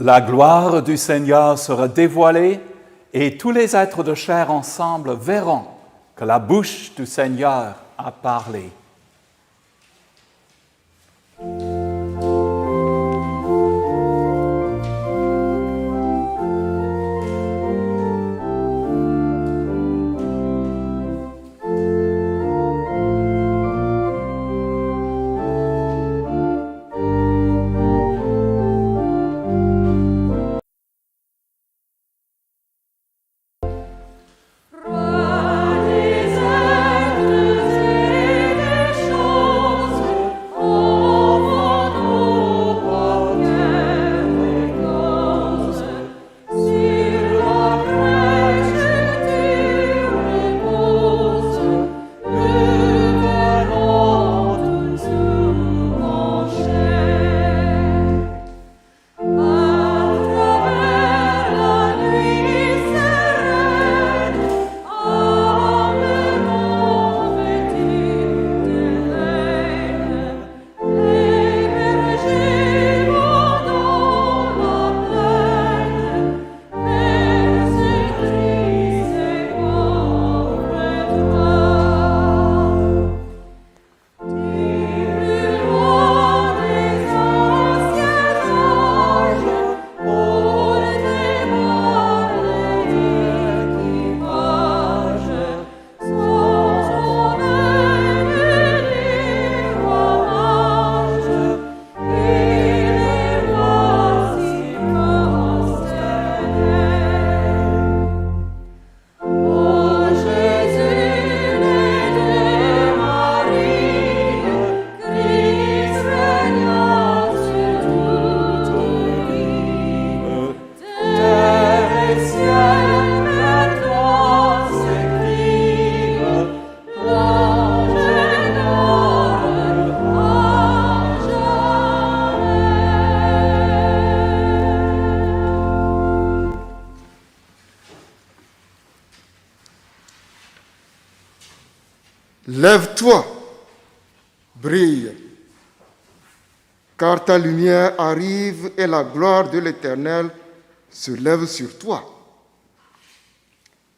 La gloire du Seigneur sera dévoilée et tous les êtres de chair ensemble verront que la bouche du Seigneur a parlé. Lève-toi, brille, car ta lumière arrive et la gloire de l'Éternel se lève sur toi.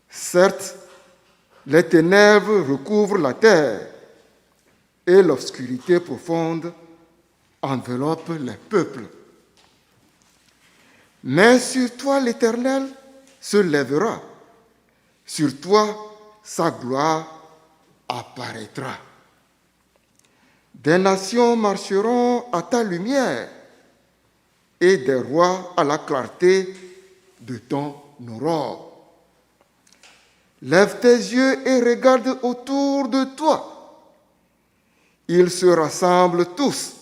Certes, les ténèbres recouvrent la terre et l'obscurité profonde enveloppe les peuples. Mais sur toi l'Éternel se lèvera, sur toi sa gloire apparaîtra. Des nations marcheront à ta lumière et des rois à la clarté de ton aurore. Lève tes yeux et regarde autour de toi. Ils se rassemblent tous.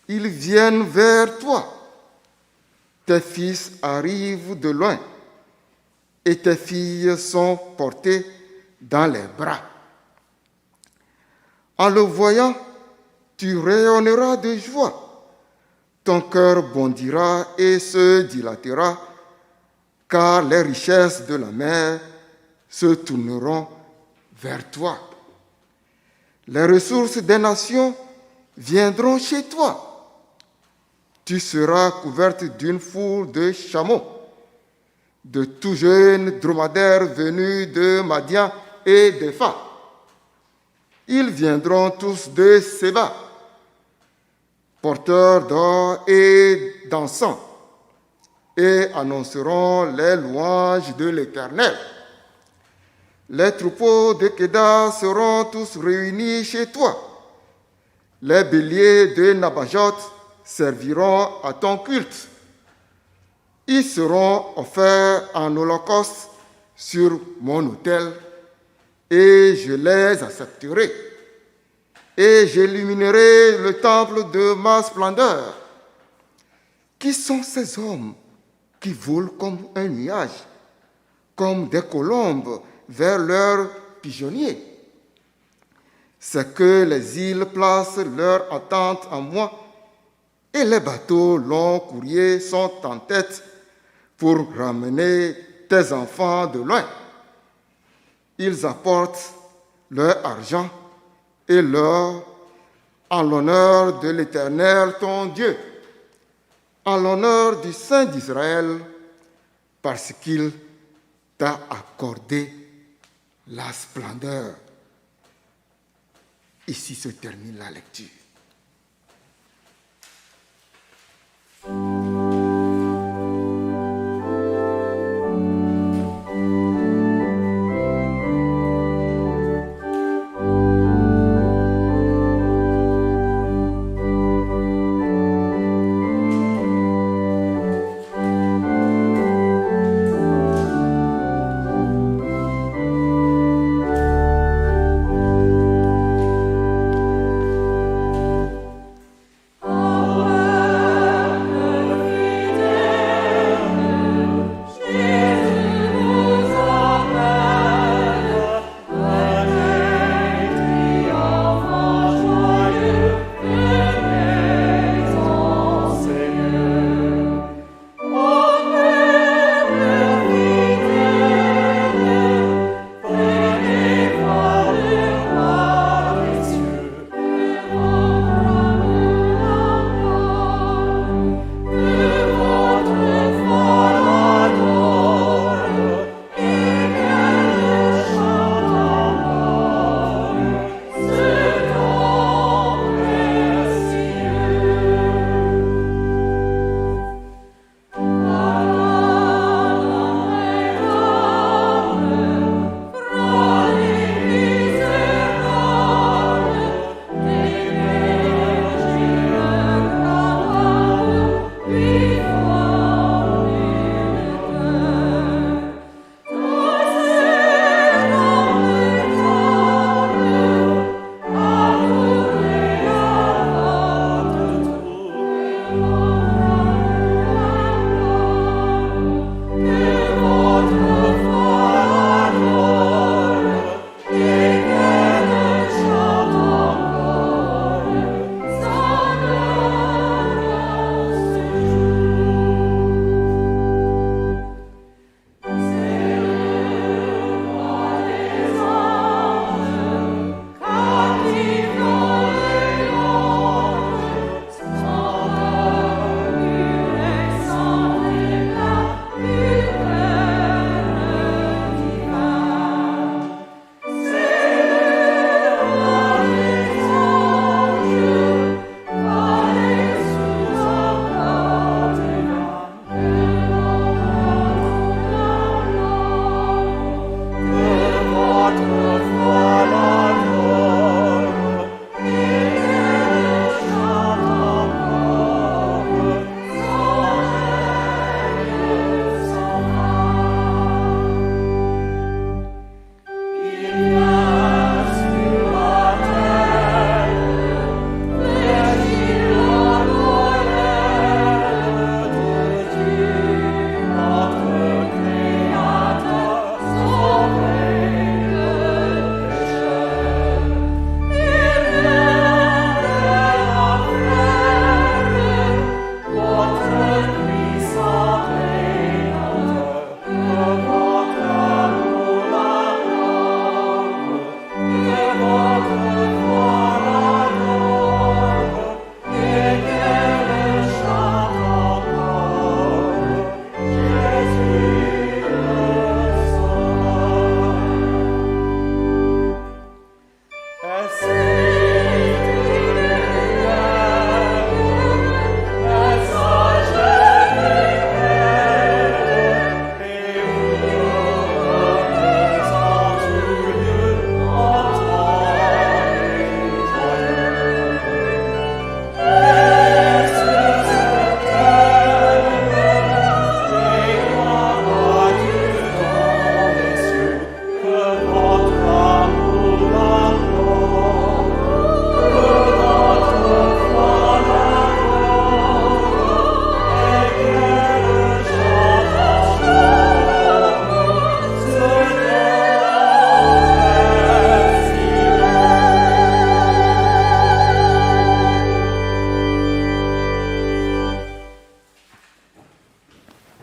Ils viennent vers toi. Tes fils arrivent de loin et tes filles sont portées dans les bras. En le voyant, tu rayonneras de joie. Ton cœur bondira et se dilatera, car les richesses de la mer se tourneront vers toi. Les ressources des nations viendront chez toi. Tu seras couverte d'une foule de chameaux, de tout jeunes dromadaires venus de Madian et d'Epha. Ils viendront tous de Séba, porteurs d'or et d'encens, et annonceront les louanges de l'Éternel. Les troupeaux de Kédar seront tous réunis chez toi. Les béliers de Nabajot serviront à ton culte. Ils seront offerts en holocauste sur mon autel, et je les accepterai. Et j'illuminerai le temple de ma splendeur. Qui sont ces hommes qui volent comme un nuage, comme des colombes vers leurs pigeonniers? C'est que les îles placent leur attente en moi, et les bateaux longs courriers sont en tête pour ramener tes enfants de loin. Ils apportent leur argent et l'or en l'honneur de l'Éternel ton Dieu, en l'honneur du Saint d'Israël, parce qu'il t'a accordé la splendeur. Ici se termine la lecture.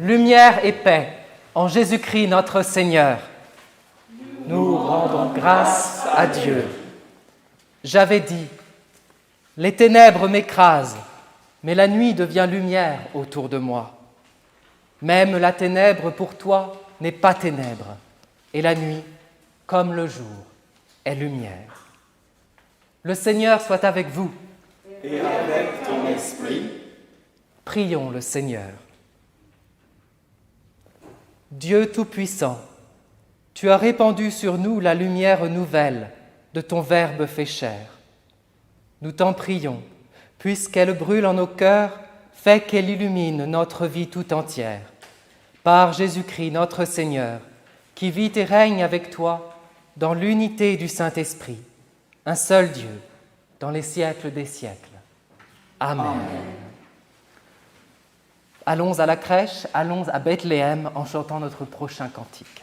lumière et paix en Jésus-Christ notre Seigneur. Nous rendons grâce à Dieu. J'avais dit, les ténèbres m'écrasent, mais la nuit devient lumière autour de moi. Même la ténèbre pour toi n'est pas ténèbre, et la nuit, comme le jour, est lumière. Le Seigneur soit avec vous. Et avec ton esprit. Prions le Seigneur. Dieu Tout-Puissant, tu as répandu sur nous la lumière nouvelle de ton Verbe fait chair. Nous t'en prions, puisqu'elle brûle en nos cœurs, fais qu'elle illumine notre vie tout entière. Par Jésus-Christ notre Seigneur, qui vit et règne avec toi dans l'unité du Saint Esprit, un seul Dieu, dans les siècles des siècles. Amen. Allons à la crèche, allons à Bethléem en chantant notre prochain cantique.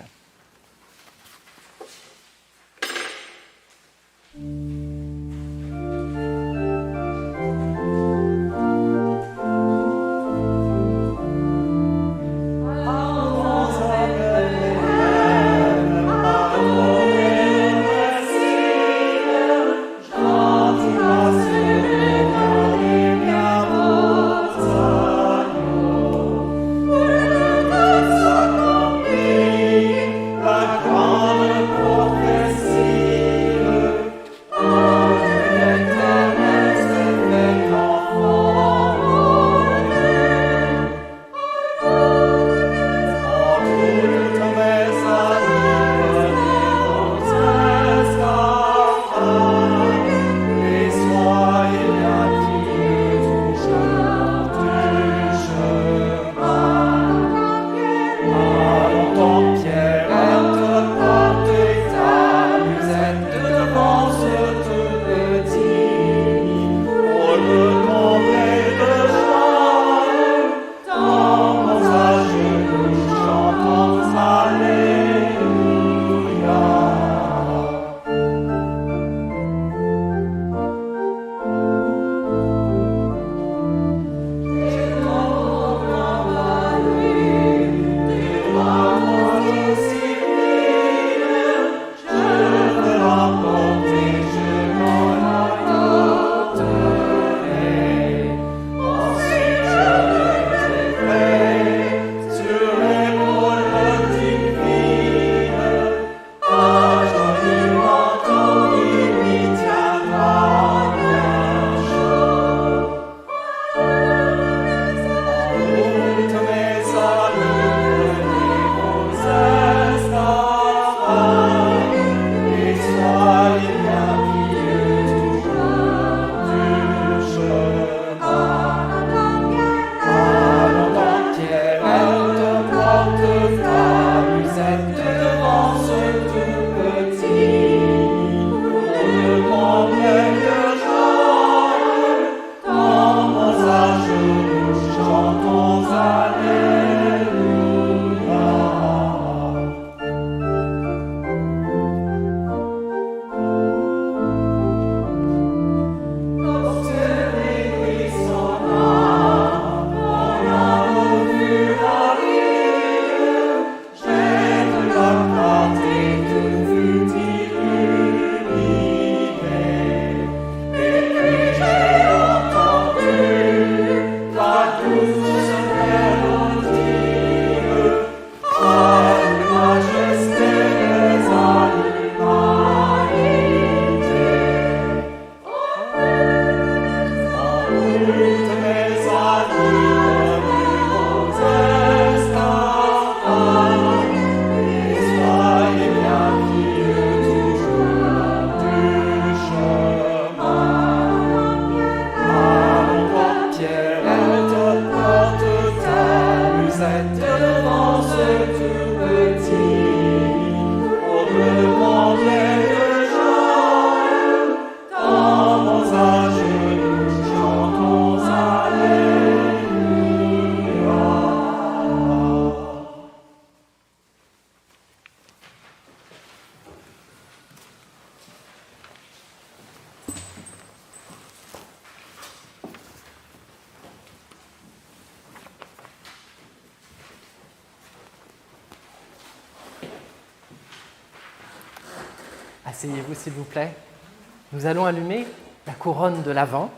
Chantons Asseyez-vous s'il vous plaît. Nous allons allumer la couronne de l'Avent.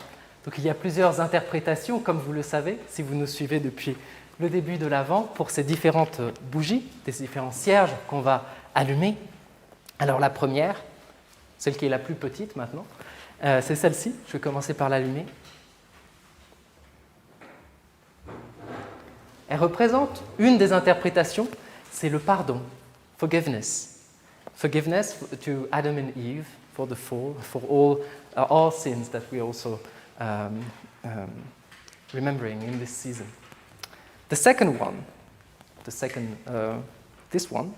Donc il y a plusieurs interprétations, comme vous le savez, si vous nous suivez depuis le début de l'Avent, pour ces différentes bougies, des différents cierges qu'on va allumer. Alors la première, celle qui est la plus petite maintenant, c'est celle-ci. Je vais commencer par l'allumer. Elle représente une des interprétations, c'est le pardon, forgiveness. Forgiveness to Adam and Eve for the fall, for all sins that we also remembering in this season. The second one, this one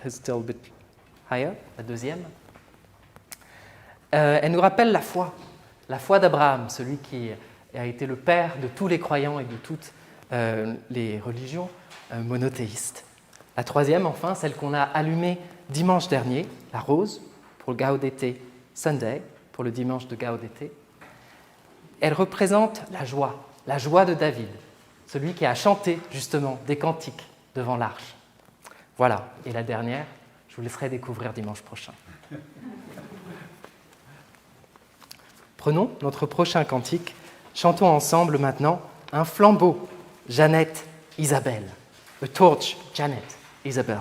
is still a bit higher, la deuxième. Elle nous rappelle la foi d'Abraham, celui qui a été le père de tous les croyants et de toutes les religions monothéistes. La troisième, enfin, celle qu'on a allumée dimanche dernier, la rose, pour le Gaudete Sunday, pour le dimanche de Gaudete. Elle représente la joie de David, celui qui a chanté justement des cantiques devant l'arche. Voilà, et la dernière, je vous laisserai découvrir dimanche prochain. Prenons notre prochain cantique, chantons ensemble maintenant un flambeau, Jeannette, Isabelle. A torch, Janet, Isabelle.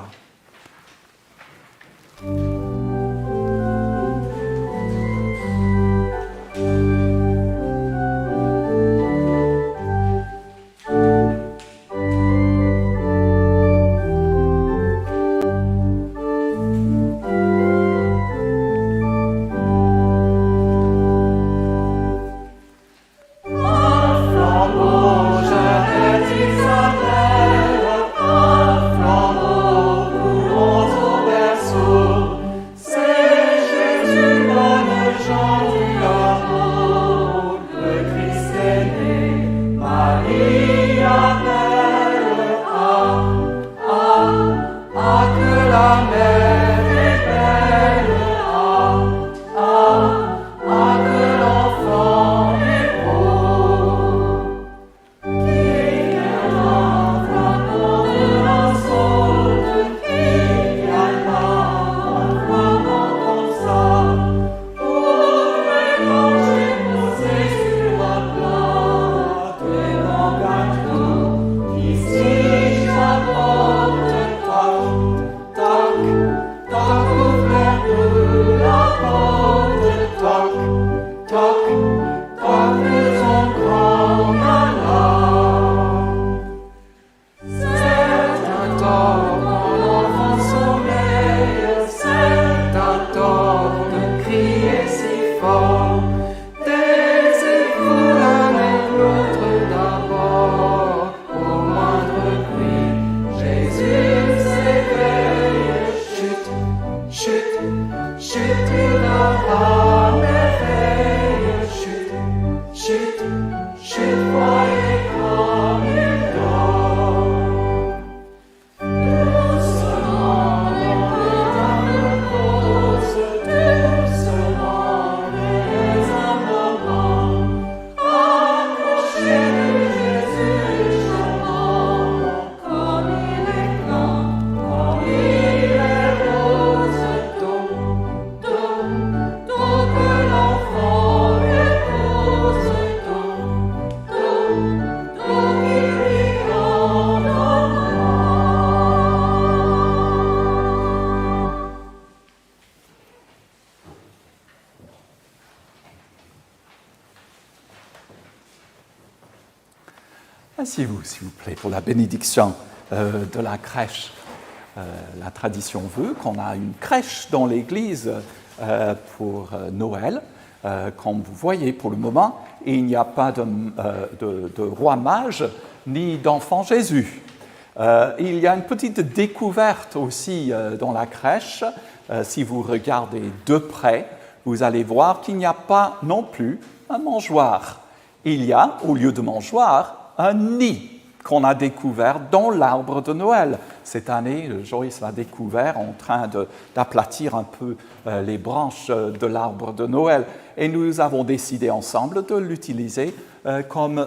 Asseyez-vous, s'il vous plaît, pour la bénédiction de la crèche. La tradition veut qu'on a une crèche dans l'église pour Noël. Comme vous voyez, pour le moment, il n'y a pas de roi mage ni d'enfant Jésus. Il y a une petite découverte aussi dans la crèche. Si vous regardez de près, vous allez voir qu'il n'y a pas non plus un mangeoire. Il y a, au lieu de mangeoire, un nid qu'on a découvert dans l'arbre de Noël. Cette année, Joyce l'a découvert en train d'aplatir un peu les branches de l'arbre de Noël. Et nous avons décidé ensemble de l'utiliser comme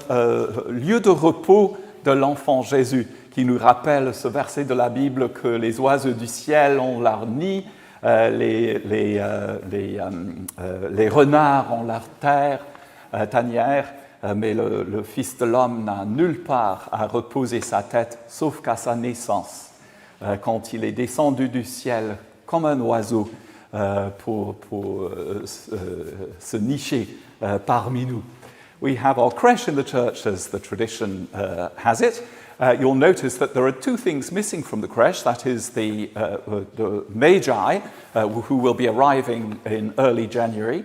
lieu de repos de l'enfant Jésus, qui nous rappelle ce verset de la Bible que les oiseaux du ciel ont leur nid Les renards ont leur tanière, mais le Fils de l'homme n'a nulle part à reposer sa tête, sauf qu'à sa naissance, quand il est descendu du ciel comme un oiseau pour se nicher parmi nous. We have our creche in the church, as the tradition has it. You'll notice that there are two things missing from the creche. That is the Magi, who will be arriving in early January,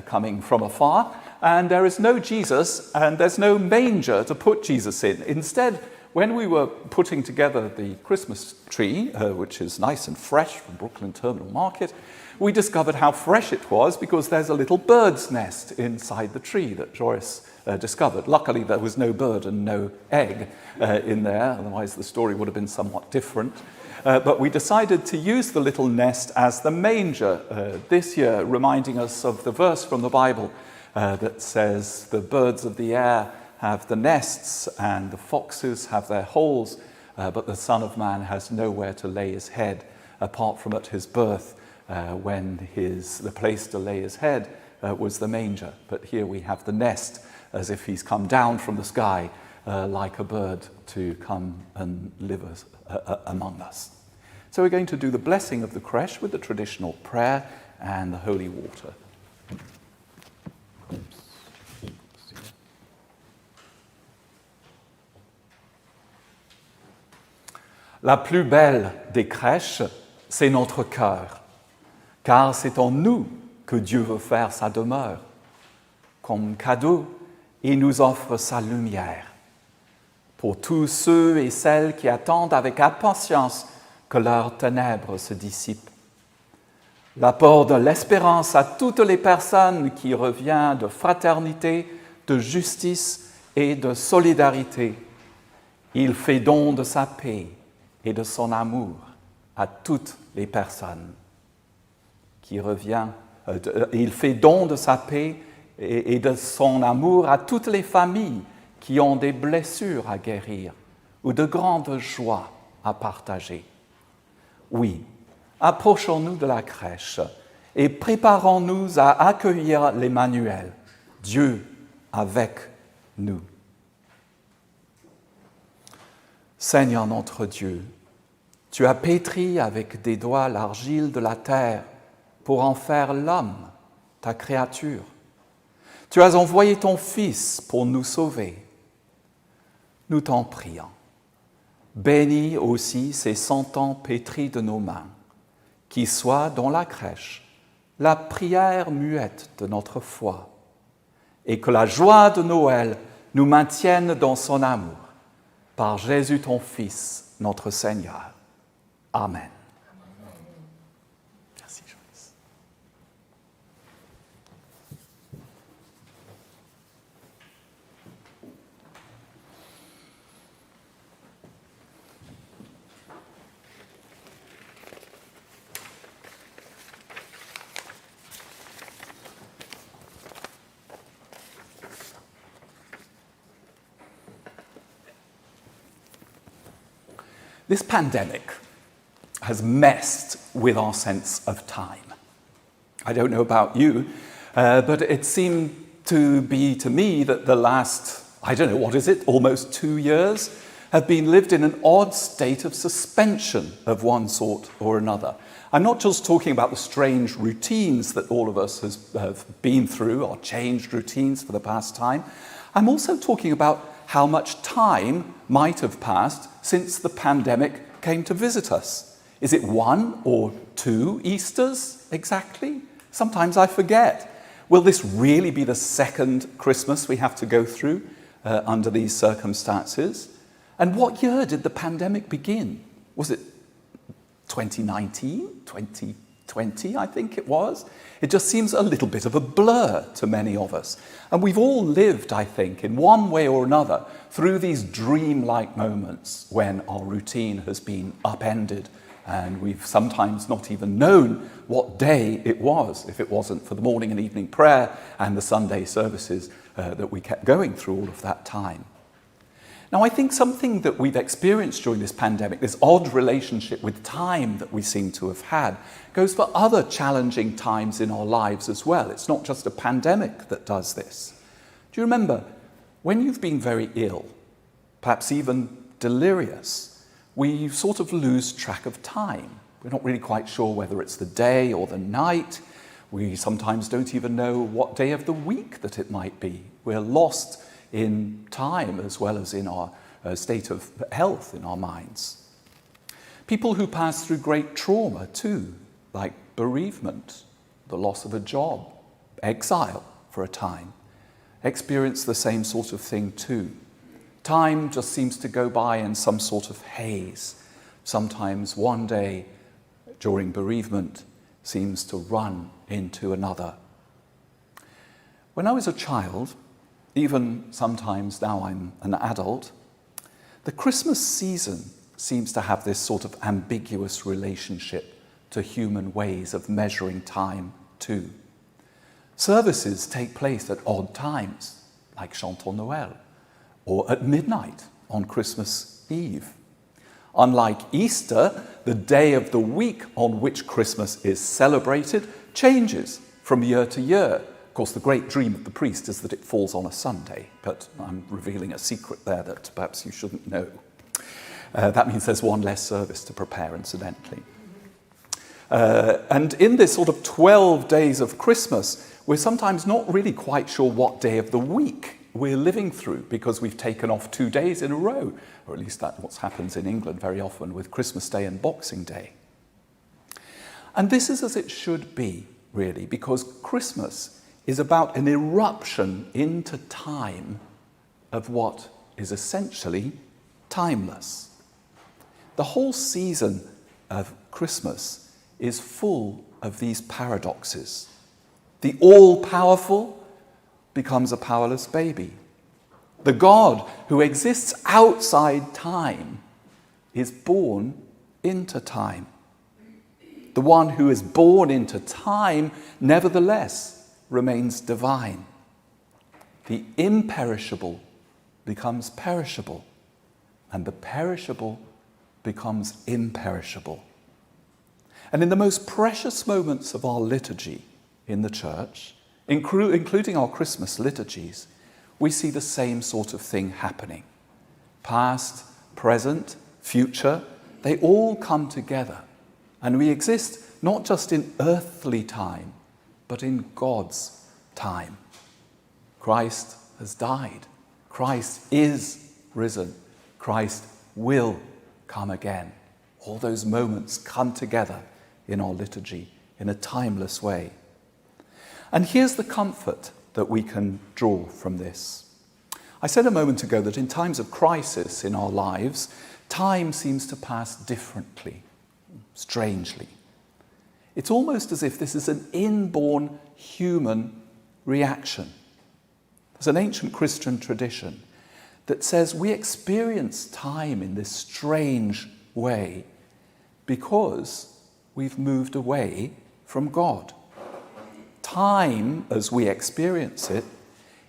coming from afar. And there is no Jesus, and there's no manger to put Jesus in. Instead, when we were putting together the Christmas tree, which is nice and fresh from Brooklyn Terminal Market, we discovered how fresh it was because there's a little bird's nest inside the tree that Joyce discovered. Luckily, there was no bird and no egg in there, otherwise the story would have been somewhat different. But we decided to use the little nest as the manger this year, reminding us of the verse from the Bible that says, "The birds of the air have the nests and the foxes have their holes, but the Son of Man has nowhere to lay his head," apart from at his birth, when the place to lay his head was the manger. But here we have the nest, as if he's come down from the sky like a bird to come and live among us. So we're going to do the blessing of the creche with the traditional prayer and the holy water. La plus belle des crèches, c'est notre cœur, car c'est en nous que Dieu veut faire sa demeure. Comme cadeau, il nous offre sa lumière pour tous ceux et celles qui attendent avec impatience que leurs ténèbres se dissipent. L'apport de l'espérance à toutes les personnes qui revient de fraternité, de justice et de solidarité. Il fait don de sa paix et de son amour à toutes les personnes qui revient. Il fait don de sa paix et de son amour à toutes les familles qui ont des blessures à guérir ou de grandes joies à partager. Oui, approchons-nous de la crèche et préparons-nous à accueillir l'Emmanuel, Dieu avec nous. Seigneur notre Dieu, tu as pétri avec des doigts l'argile de la terre pour en faire l'homme, ta créature. Tu as envoyé ton Fils pour nous sauver. Nous t'en prions. Bénis aussi ces 100 ans pétris de nos mains, qui soient dans la crèche la prière muette de notre foi, et que la joie de Noël nous maintienne dans son amour. Par Jésus ton Fils, notre Seigneur. Amen. Merci, Joyce. This pandemic has messed with our sense of time. I don't know about you, but it seemed to be to me that the last, I don't know, what is it, almost 2 years, have been lived in an odd state of suspension of one sort or another. I'm not just talking about the strange routines that all of us have been through, or changed routines for the past time. I'm also talking about how much time might have passed since the pandemic came to visit us. Is it 1 or 2 Easters exactly? Sometimes I forget. Will this really be the second Christmas we have to go through under these circumstances? And what year did the pandemic begin? Was it 2019, 2020, I think it was? It just seems a little bit of a blur to many of us. And we've all lived, I think, in one way or another, through these dream-like moments when our routine has been upended and we've sometimes not even known what day it was if it wasn't for the morning and evening prayer and the Sunday services that we kept going through all of that time. Now, I think something that we've experienced during this pandemic, this odd relationship with time that we seem to have had, goes for other challenging times in our lives as well. It's not just a pandemic that does this. Do you remember, when you've been very ill, perhaps even delirious, we sort of lose track of time. We're not really quite sure whether it's the day or the night. We sometimes don't even know what day of the week that it might be. We're lost in time as well as in our state of health in our minds. People who pass through great trauma too, like bereavement, the loss of a job, exile for a time, experience the same sort of thing too. Time just seems to go by in some sort of haze. Sometimes one day during bereavement seems to run into another. When I was a child, even sometimes now I'm an adult, the Christmas season seems to have this sort of ambiguous relationship to human ways of measuring time too. Services take place at odd times, like Chantons Noël, or at midnight on Christmas Eve. Unlike Easter, the day of the week on which Christmas is celebrated changes from year to year. Of course, the great dream of the priest is that it falls on a Sunday, but I'm revealing a secret there that perhaps you shouldn't know. That means there's one less service to prepare, incidentally. And in this sort of 12 days of Christmas, we're sometimes not really quite sure what day of the week we're living through because we've taken off 2 days in a row, or at least that's what happens in England very often with Christmas Day and Boxing Day. And this is as it should be, really, because Christmas is about an eruption into time of what is essentially timeless. The whole season of Christmas is full of these paradoxes. The all-powerful becomes a powerless baby. The God who exists outside time is born into time. The one who is born into time, nevertheless, remains divine. The imperishable becomes perishable, and the perishable becomes imperishable. And in the most precious moments of our liturgy in the church, including our Christmas liturgies, we see the same sort of thing happening. Past, present, future, they all come together, and we exist not just in earthly time, but in God's time. Christ has died. Christ is risen. Christ will come again. All those moments come together in our liturgy in a timeless way. And here's the comfort that we can draw from this. I said a moment ago that in times of crisis in our lives, time seems to pass differently, strangely. It's almost as if this is an inborn human reaction. There's an ancient Christian tradition that says we experience time in this strange way because we've moved away from God. Time, as we experience it,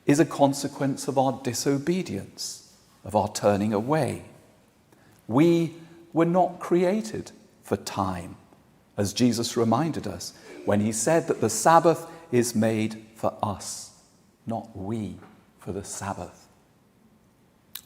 is a consequence of our disobedience, of our turning away. We were not created for time, as Jesus reminded us when he said that the Sabbath is made for us, not we for the Sabbath.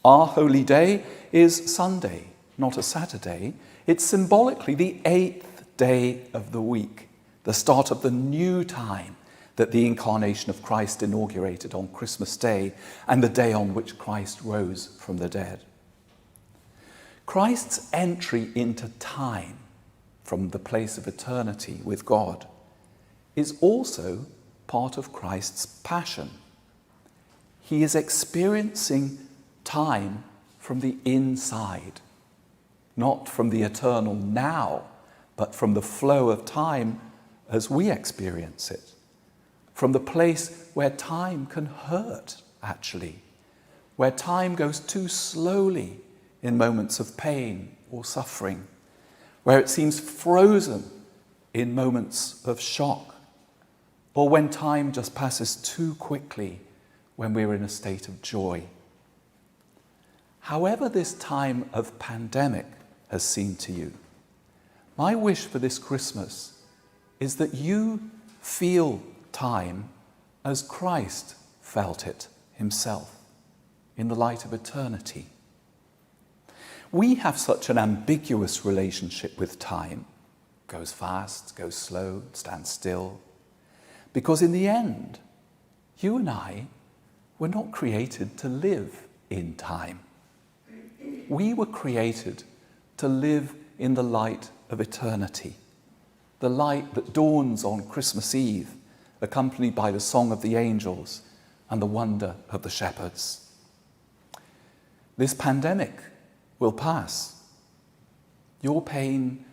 Our holy day is Sunday, not a Saturday. It's symbolically the 8th day of the week, the start of the new time that the incarnation of Christ inaugurated on Christmas Day and the day on which Christ rose from the dead. Christ's entry into time from the place of eternity with God is also part of Christ's passion. He is experiencing time from the inside, not from the eternal now, but from the flow of time as we experience it, from the place where time can hurt, actually, where time goes too slowly in moments of pain or suffering, where it seems frozen in moments of shock, or when time just passes too quickly when we're in a state of joy. however this time of pandemic has seemed to you, my wish for this Christmas is that you feel time as Christ felt it himself, in the light of eternity. We have such an ambiguous relationship with time, goes fast, goes slow, stands still, because in the end, you and I were not created to live in time. We were created to live in the light of eternity, the light that dawns on Christmas Eve, accompanied by the song of the angels and the wonder of the shepherds. This pandemic will pass. Your pain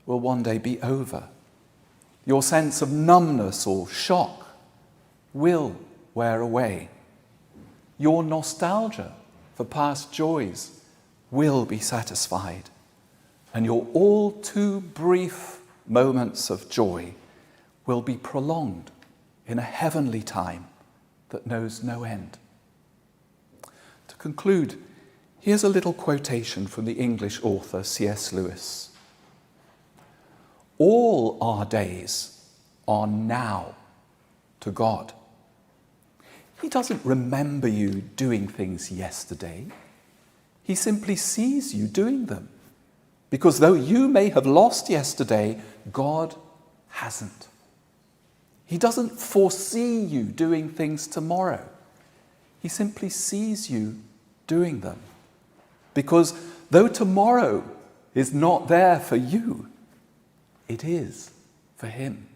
will one day be over. Your sense of numbness or shock will wear away. Your nostalgia for past joys will be satisfied, and your all too brief moments of joy will be prolonged in a heavenly time that knows no end. To conclude, here's a little quotation from the English author C.S. Lewis. All our days are now to God. He doesn't remember you doing things yesterday. He simply sees you doing them. Because though you may have lost yesterday, God hasn't. He doesn't foresee you doing things tomorrow. He simply sees you doing them. Because though tomorrow is not there for you, it is for him.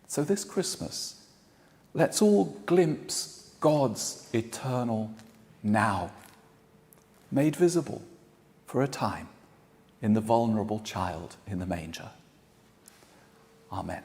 So this Christmas, let's all glimpse God's eternal now, made visible for a time in the vulnerable child in the manger. Amen.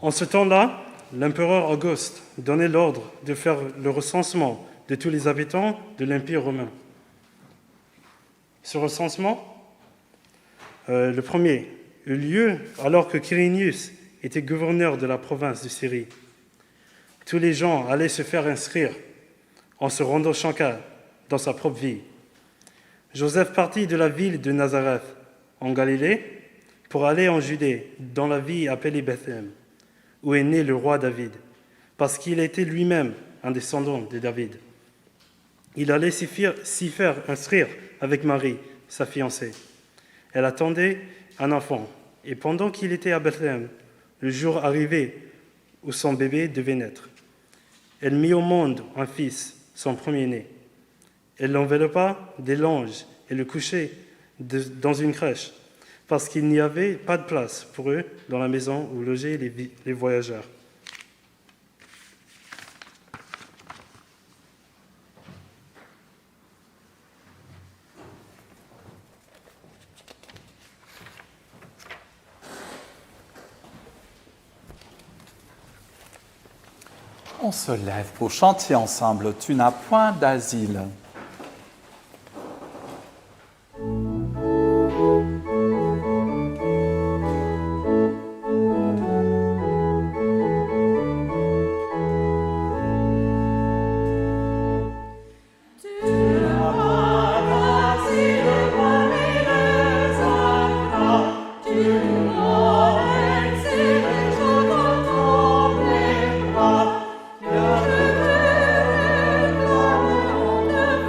En ce temps-là, l'empereur Auguste donnait l'ordre de faire le recensement de tous les habitants de l'Empire romain. Ce recensement, le premier, eut lieu alors que Quirinius était gouverneur de la province de Syrie. Tous les gens allaient se faire inscrire en se rendant chacun dans sa propre vie. Joseph partit de la ville de Nazareth, en Galilée, pour aller en Judée, dans la ville appelée Bethléem, où est né le roi David, parce qu'il était lui-même un descendant de David. Il allait s'y faire inscrire avec Marie, sa fiancée. Elle attendait un enfant, et pendant qu'il était à Bethléem, le jour arrivait où son bébé devait naître. Elle mit au monde un fils, son premier-né. Elle l'enveloppa des langes et le couchait dans une crèche, parce qu'il n'y avait pas de place pour eux dans la maison où logeaient les voyageurs. On se lève pour chanter ensemble « Tu n'as point d'asile ». De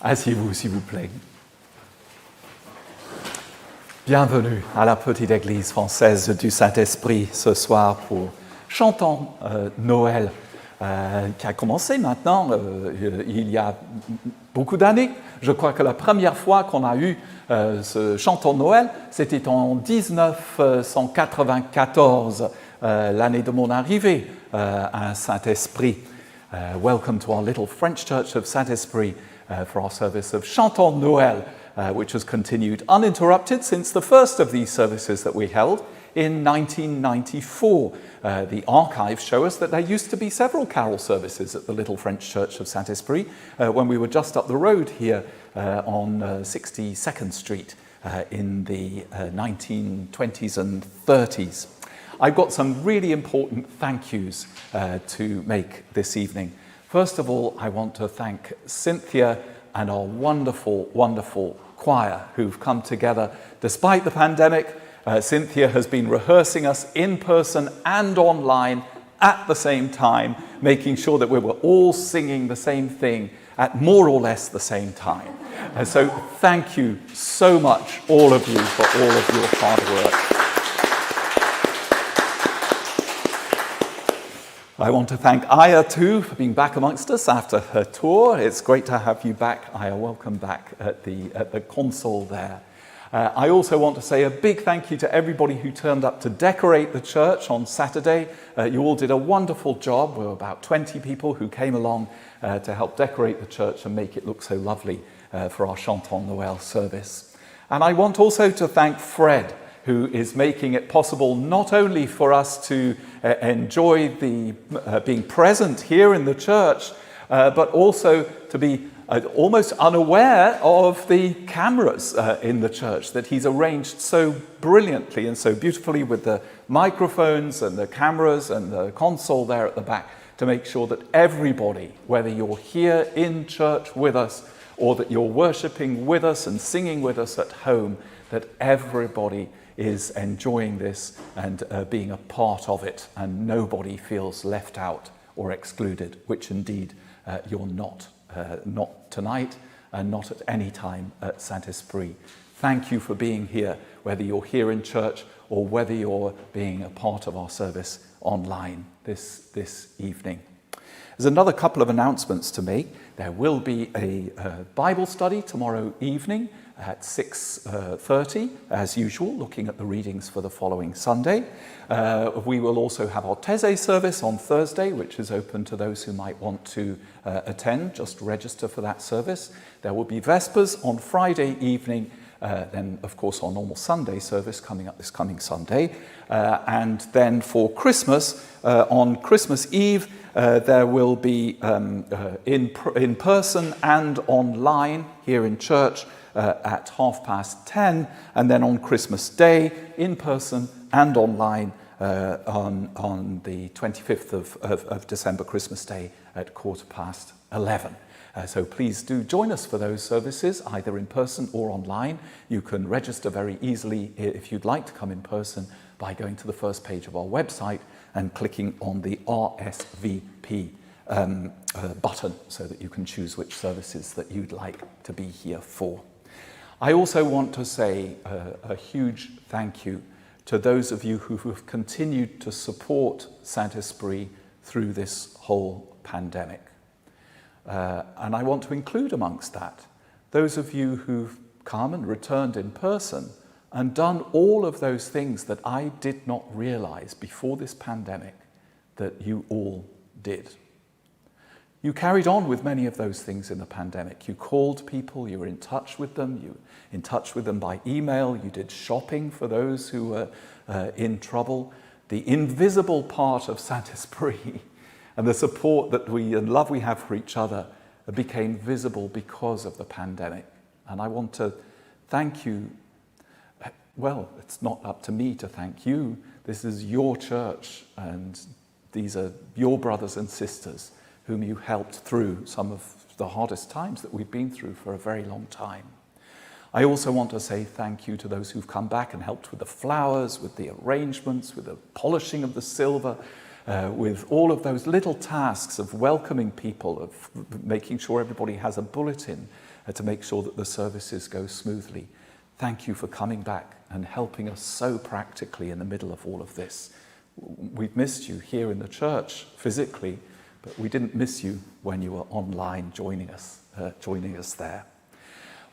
Asseyez-vous, s'il vous plaît. Bienvenue à la petite église française du Saint-Esprit ce soir pour Chantons Noël, qui a commencé maintenant il y a beaucoup d'années. Je crois que la première fois qu'on a eu ce Chantons Noël, c'était en 1994, l'année de mon arrivée à Saint-Esprit. Welcome to our little French church of Saint Esprit for our service of Chantons Noël, which has continued uninterrupted since the first of these services that we held in 1994. The archives show us that there used to be several carol services at the little French church of Saint Esprit when we were just up the road here on 62nd Street in the 1920s and 30s. I've got some really important thank yous to make this evening. First of all, I want to thank Cynthia and our wonderful, wonderful choir who've come together despite the pandemic. Cynthia has been rehearsing us in person and online at the same time, making sure that we were all singing the same thing at more or less the same time. And so thank you so much, all of you, for all of your hard work. I want to thank Aya too for being back amongst us after her tour. It's great to have you back, Aya. Welcome back at the console there. I also want to say a big thank you to everybody who turned up to decorate the church on Saturday. You all did a wonderful job. There were about 20 people who came along to help decorate the church and make it look so lovely for our Chantons Noël service. And I want also to thank Fred, who is making it possible not only for us to enjoy the being present here in the church, but also to be almost unaware of the cameras in the church that he's arranged so brilliantly and so beautifully with the microphones and the cameras and the console there at the back to make sure that everybody, whether you're here in church with us or that you're worshipping with us and singing with us at home, that everybody is enjoying this and being a part of it, and nobody feels left out or excluded, which indeed you're not tonight and not at any time at Saint Esprit. Thank you for being here, whether you're here in church or whether you're being a part of our service online this evening. There's another couple of announcements to make. There will be a Bible study tomorrow evening at 6:30, as usual, looking at the readings for the following Sunday. We will also have our Thésée service on Thursday, which is open to those who might want to attend. Just register for that service. There will be Vespers on Friday evening, then, of course, our normal Sunday service coming up this coming Sunday. And then for Christmas, on Christmas Eve, there will be in person and online here in church at 10:30, and then on Christmas Day, in person and online on the 25th of December, Christmas Day, at 11:15. So please do join us for those services, either in person or online. You can register very easily if you'd like to come in person by going to the first page of our website and clicking on the RSVP button so that you can choose which services that you'd like to be here for. I also want to say a huge thank you to those of you who have continued to support Saint Esprit through this whole pandemic. And I want to include amongst that those of you who've come and returned in person and done all of those things that I did not realize before this pandemic that you all did. You carried on with many of those things in the pandemic. You called people, you were in touch with them, you were in touch with them by email, you did shopping for those who were in trouble. The invisible part of Saint Esprit and the support that and love we have for each other became visible because of the pandemic. And I want to thank you. Well, it's not up to me to thank you. This is your church, and these are your brothers and sisters whom you helped through some of the hardest times that we've been through for a very long time. I also want to say thank you to those who've come back and helped with the flowers, with the arrangements, with the polishing of the silver, with all of those little tasks of welcoming people, of making sure everybody has a bulletin, to make sure that the services go smoothly. Thank you for coming back and helping us so practically in the middle of all of this. We've missed you here in the church physically, but we didn't miss you when you were online joining us there.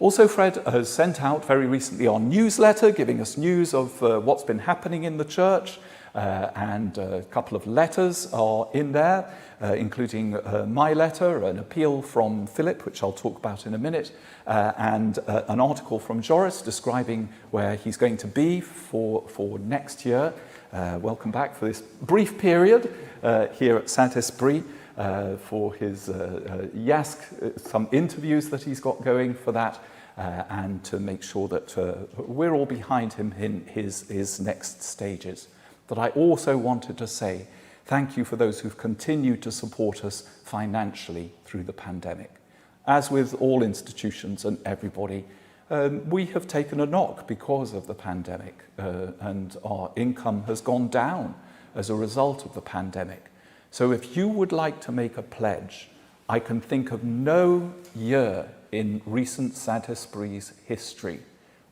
Also, Fred has sent out very recently our newsletter, giving us news of what's been happening in the church, and a couple of letters are in there, including my letter, an appeal from Philip, which I'll talk about in a minute, and an article from Joris describing where he's going to be for next year. Welcome back for this brief period here at Saint Esprit for his YASC, some interviews that he's got going for that, and to make sure that we're all behind him in his next stages. But I also wanted to say thank you for those who've continued to support us financially through the pandemic. As with all institutions and everybody, we have taken a knock because of the pandemic, and our income has gone down as a result of the pandemic. So if you would like to make a pledge, I can think of no year in recent Saint Esprit's history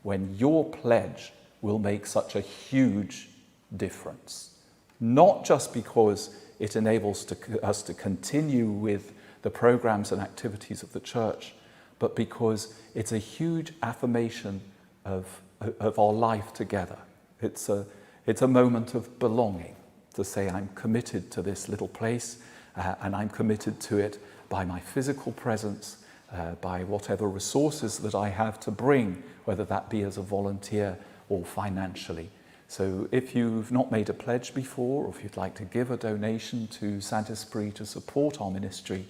when your pledge will make such a huge difference. Not just because it enables us to continue with the programs and activities of the church, but because it's a huge affirmation of our life together. It's a moment of belonging, to say I'm committed to this little place, and I'm committed to it by my physical presence, by whatever resources that I have to bring, whether that be as a volunteer or financially. So if you've not made a pledge before, or if you'd like to give a donation to Saint Esprit to support our ministry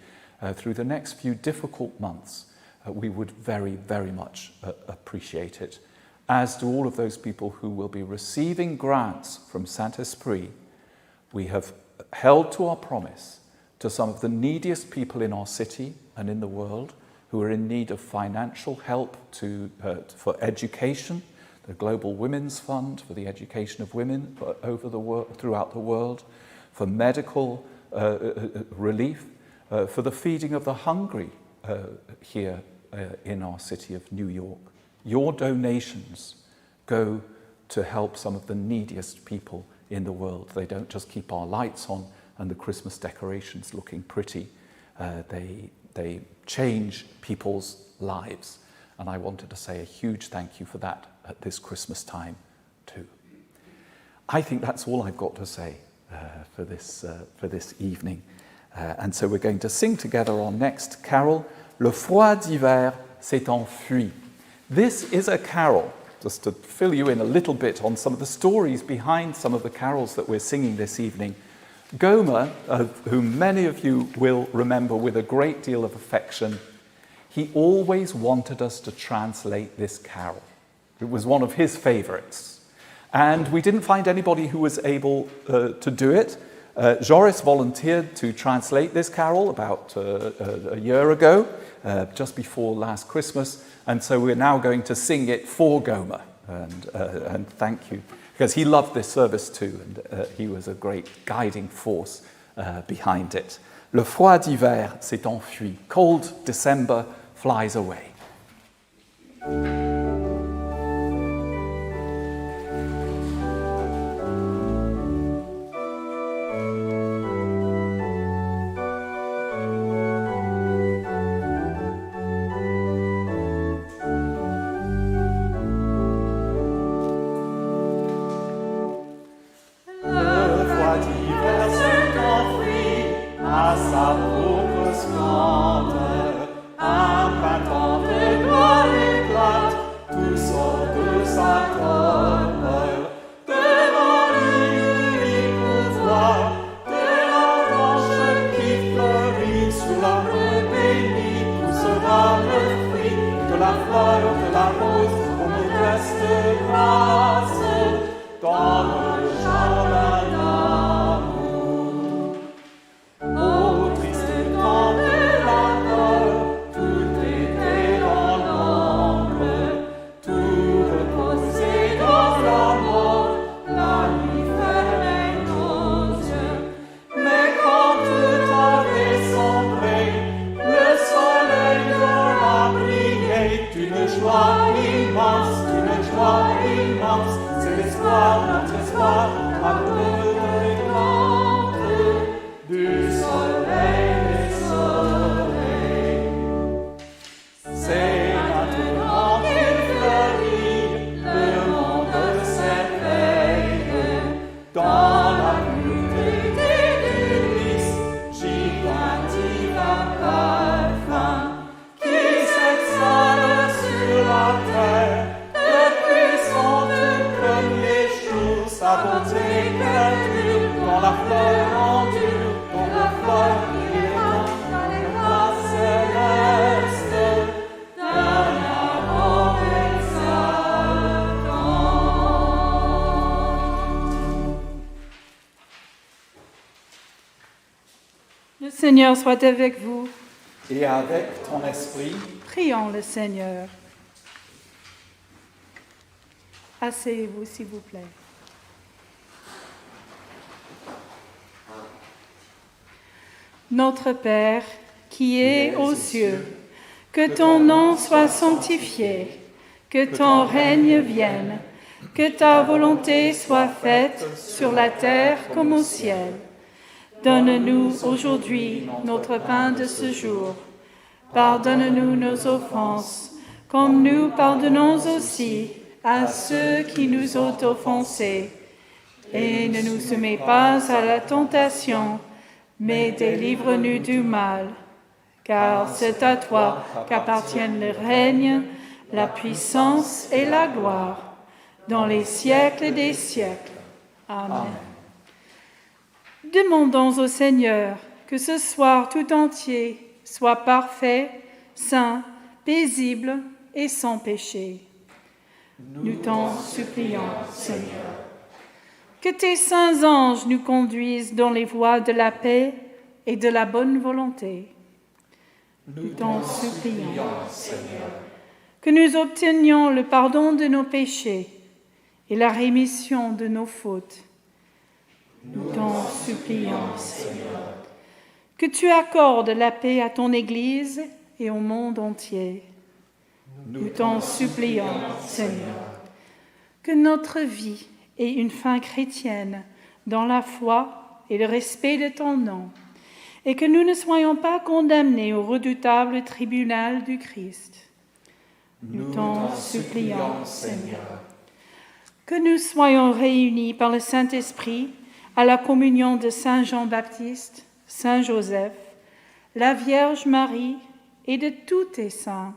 through the next few difficult months, we would very, very much appreciate it. As do all of those people who will be receiving grants from Saint Esprit. We have held to our promise to some of the neediest people in our city and in the world who are in need of financial help for education, the Global Women's Fund for the education of women throughout the world, for medical relief, for the feeding of the hungry here in our city of New York. Your donations go to help some of the neediest people in the world. They don't just keep our lights on and the Christmas decorations looking pretty. They change people's lives. And I wanted to say a huge thank you for that at this Christmas time too. I think that's all I've got to say for this evening. And so we're going to sing together our next carol, Le froid d'hiver s'est enfui. This is a carol, just to fill you in a little bit on some of the stories behind some of the carols that we're singing this evening. Gomer, whom many of you will remember with a great deal of affection, he always wanted us to translate this carol. It was one of his favorites. And we didn't find anybody who was able to do it. Joris volunteered to translate this carol about a year ago, just before last Christmas, and so we're now going to sing it for Gomer, and thank you, because he loved this service too, and he was a great guiding force behind it. Le froid d'hiver s'est enfui. Cold December flies away. Au triste temps de la perdure dans la fleur endure, dans la fleur dans les bras célestes, d'un amour exaltant. Le Seigneur soit avec vous. Et avec ton esprit, Prions le Seigneur. Asseyez-vous, s'il vous plaît. Notre Père, qui es aux cieux, que ton nom soit sanctifié, que ton règne vienne, que ta volonté soit faite sur la terre comme au ciel. Donne-nous aujourd'hui notre pain de ce jour. Pardonne-nous nos offenses, comme nous pardonnons aussi à ceux qui nous ont offensés. Et ne nous soumets pas à la tentation, mais délivre-nous du mal. Car c'est à toi qu'appartiennent le règne, la puissance et la gloire, dans les siècles des siècles. Amen. Demandons au Seigneur que ce soir tout entier soit parfait, saint, paisible et sans péché. Nous t'en supplions, Seigneur. Que tes saints anges nous conduisent dans les voies de la paix et de la bonne volonté. Nous t'en supplions, Seigneur. Que nous obtenions le pardon de nos péchés et la rémission de nos fautes. Nous t'en supplions, Seigneur. Que tu accordes la paix à ton Église et au monde entier. Nous t'en supplions, Seigneur. Que notre vie ait une fin chrétienne dans la foi et le respect de ton nom, et que nous ne soyons pas condamnés au redoutable tribunal du Christ. Nous t'en supplions, Seigneur. Que nous soyons réunis par le Saint Esprit à la communion de Saint Jean-Baptiste, Saint Joseph, la Vierge Marie et de tous tes saints.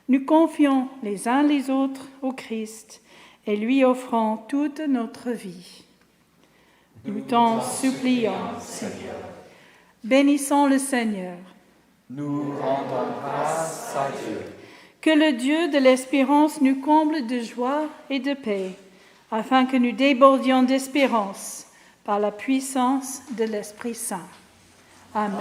Nous confions les uns les autres au Christ et lui offrons toute notre vie. Nous t'en supplions, Seigneur. Bénissons le Seigneur. nous rendons grâce à Dieu. Que le Dieu de l'espérance nous comble de joie et de paix, afin que nous débordions d'espérance par la puissance de l'Esprit Saint. Amen.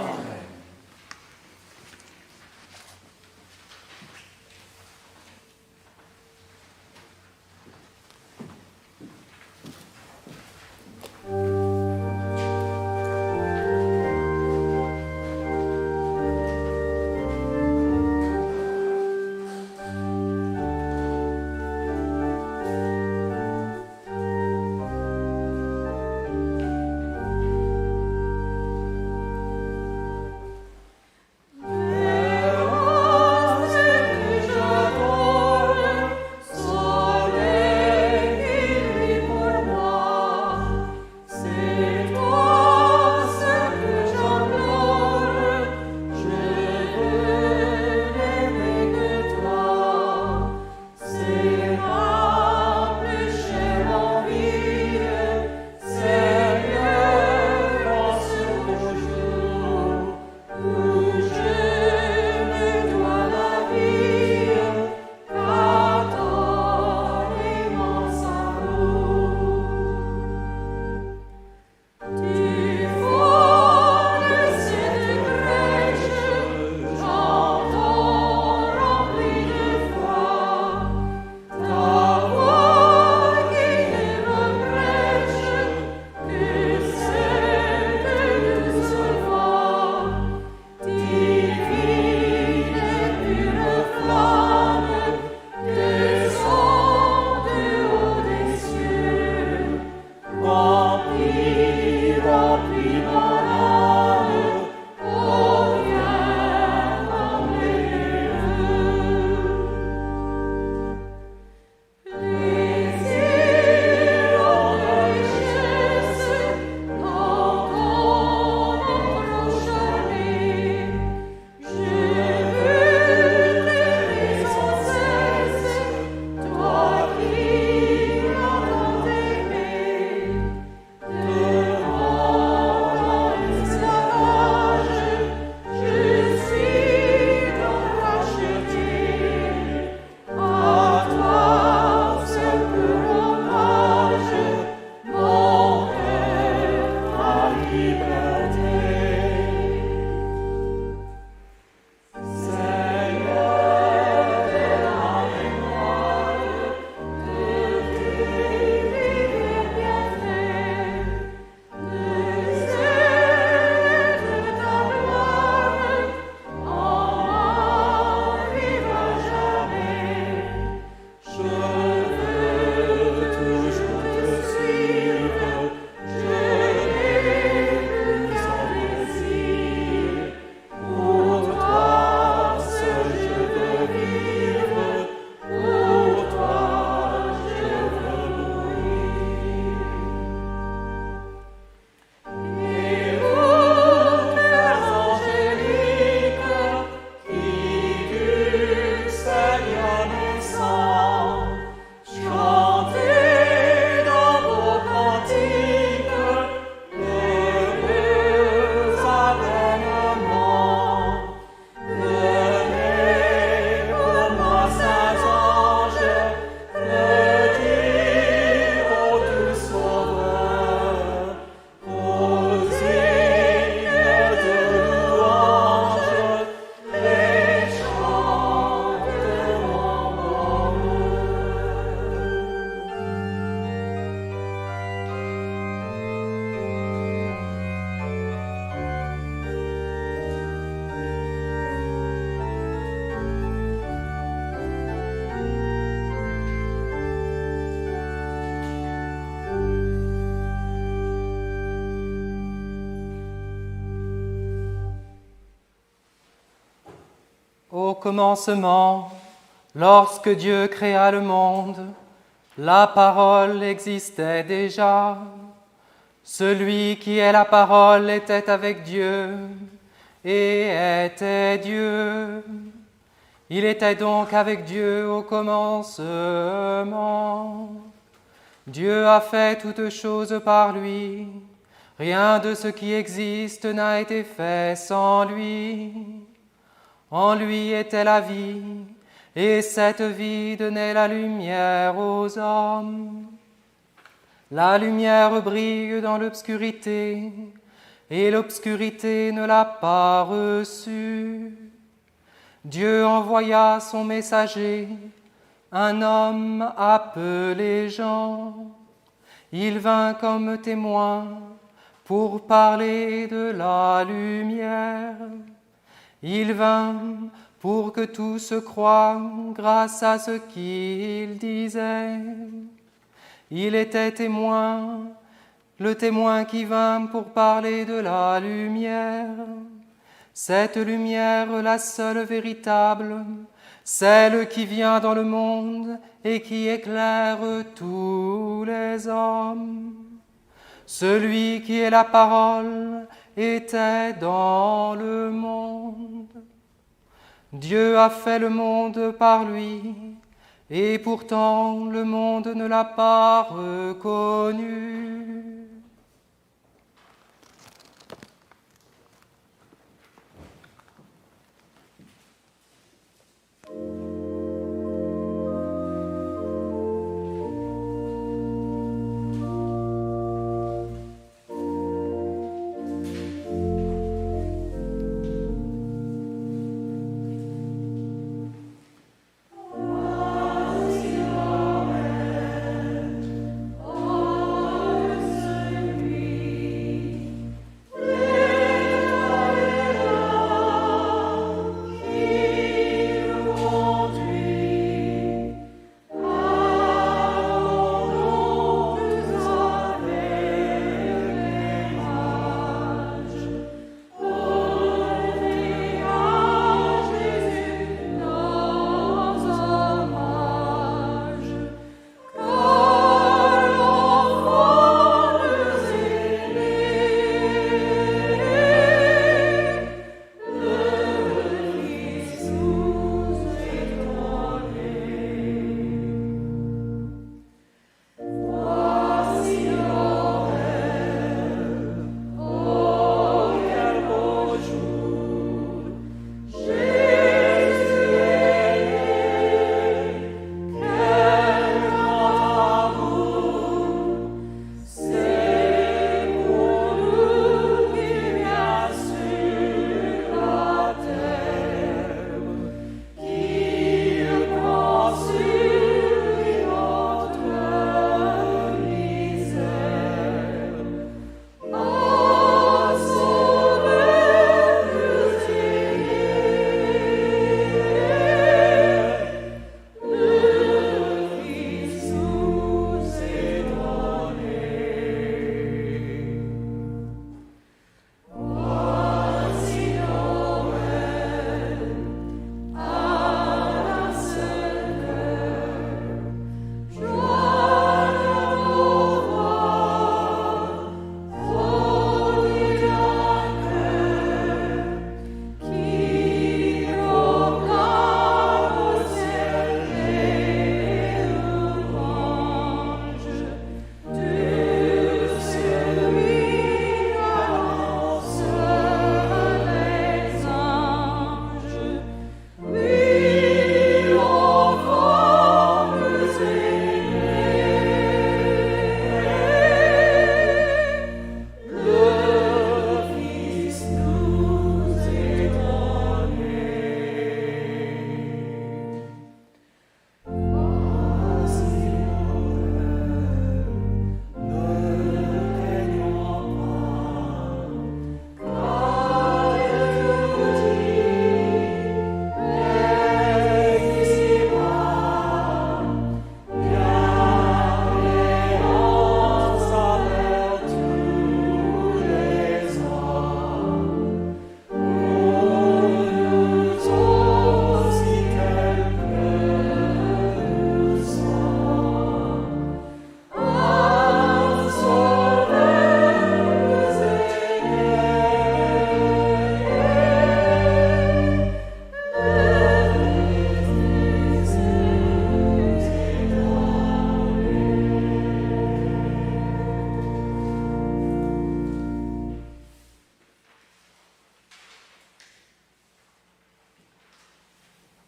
Au commencement, lorsque Dieu créa le monde, la parole existait déjà. Celui qui est la parole était avec Dieu et était Dieu. Il était donc avec Dieu au commencement. Dieu a fait toutes choses par lui. Rien de ce qui existe n'a été fait sans lui. En lui était la vie, et cette vie donnait la lumière aux hommes. La lumière brille dans l'obscurité, et l'obscurité ne l'a pas reçue. Dieu envoya son messager, un homme appelé Jean. Il vint comme témoin pour parler de la lumière. Il vint pour que tous croient grâce à ce qu'il disait. Il était témoin, le témoin qui vint pour parler de la lumière. Cette lumière, la seule véritable, celle qui vient dans le monde et qui éclaire tous les hommes. Celui qui est la parole était dans le monde. Dieu a fait le monde par lui, et pourtant le monde ne l'a pas reconnu.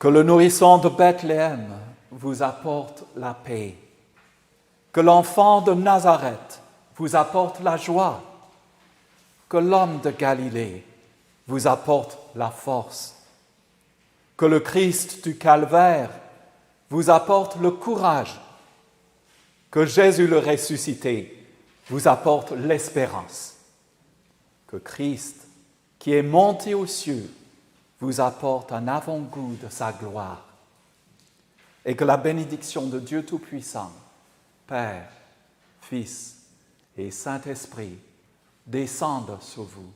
Que le nourrisson de Bethléem vous apporte la paix. Que l'enfant de Nazareth vous apporte la joie. Que l'homme de Galilée vous apporte la force. Que le Christ du Calvaire vous apporte le courage. Que Jésus le ressuscité vous apporte l'espérance. Que Christ, qui est monté aux cieux, vous apporte un avant-goût de sa gloire. Et que la bénédiction de Dieu Tout-Puissant, Père, Fils et Saint-Esprit, descende sur vous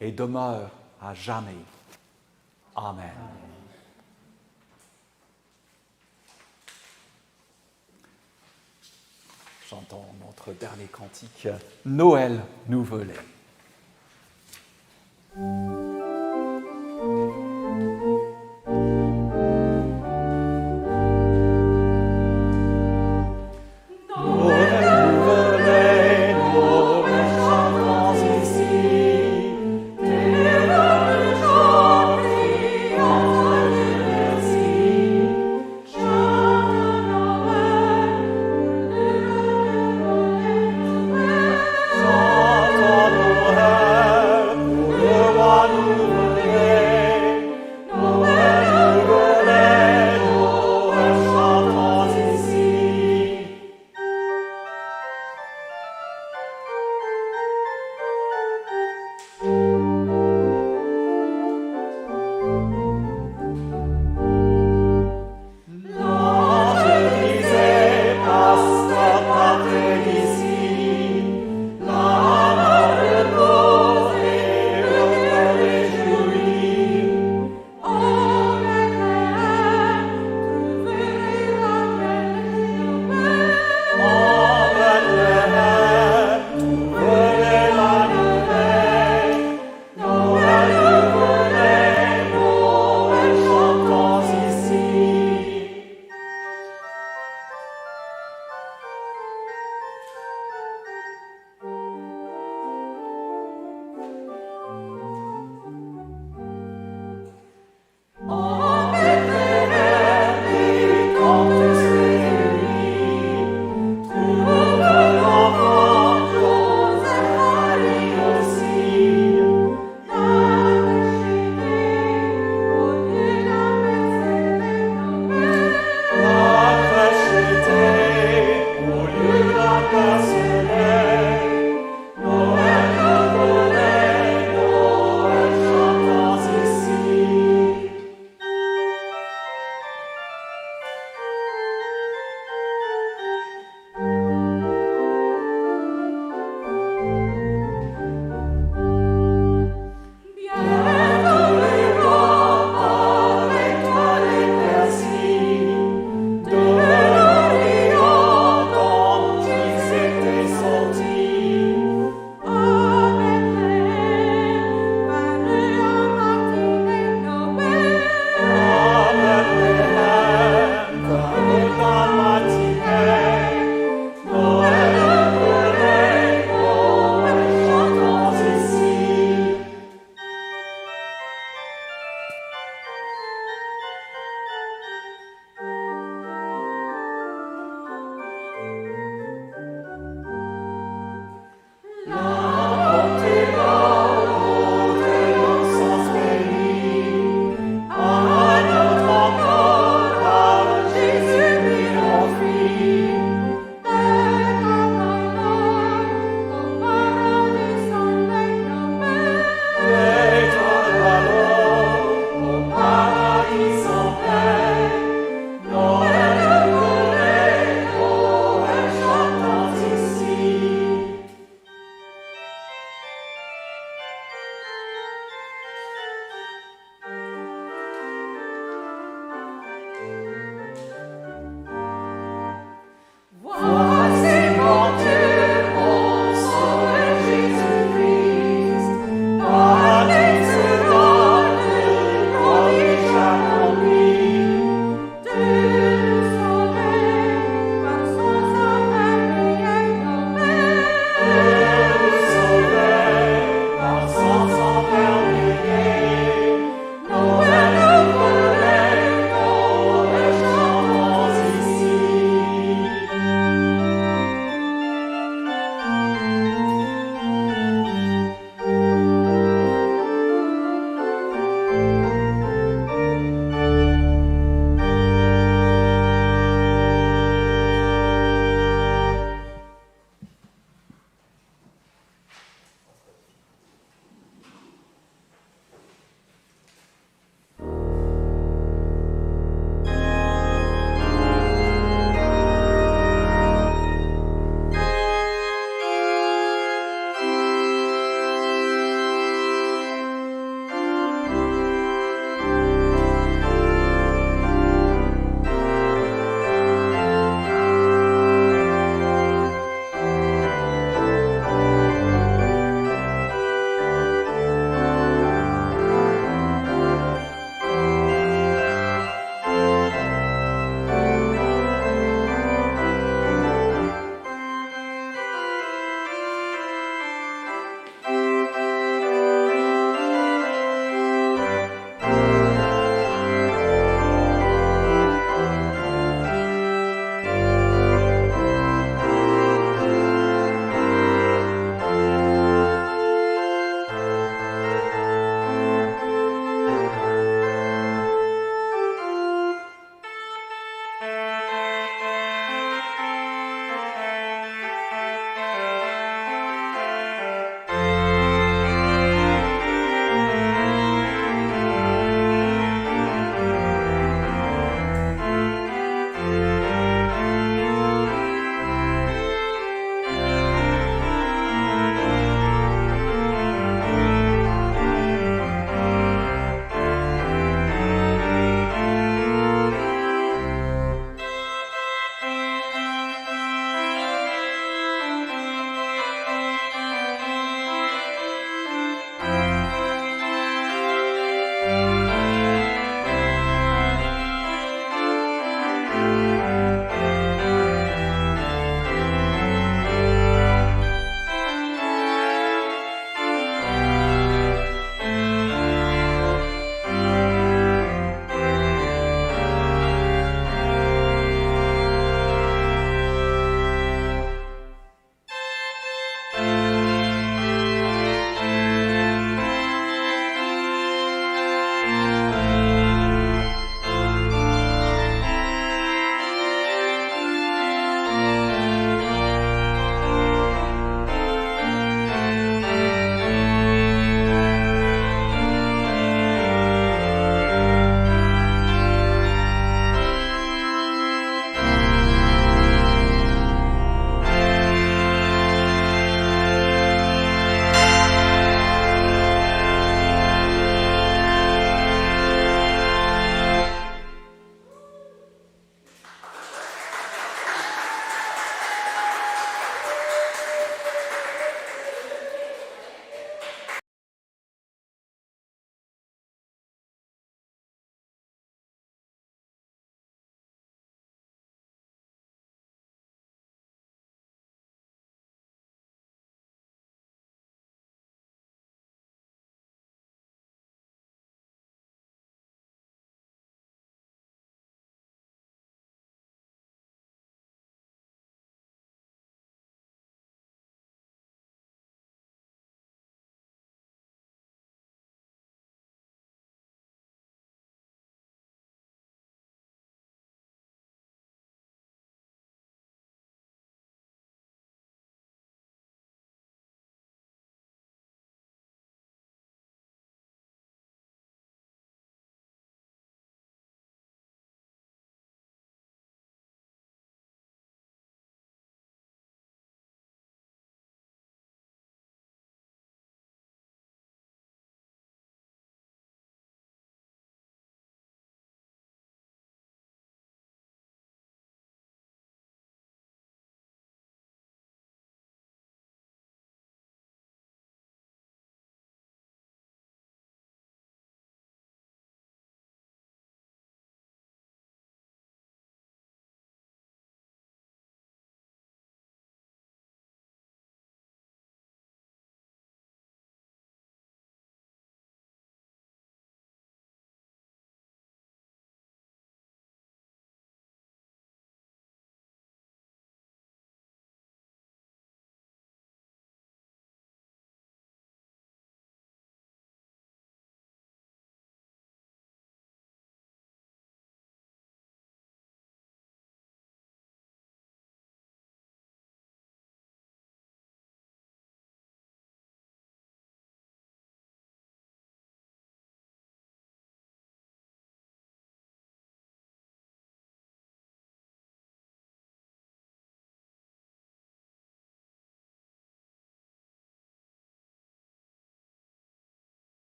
et demeure à jamais. Amen. Chantons notre dernier cantique, Noël nous volait.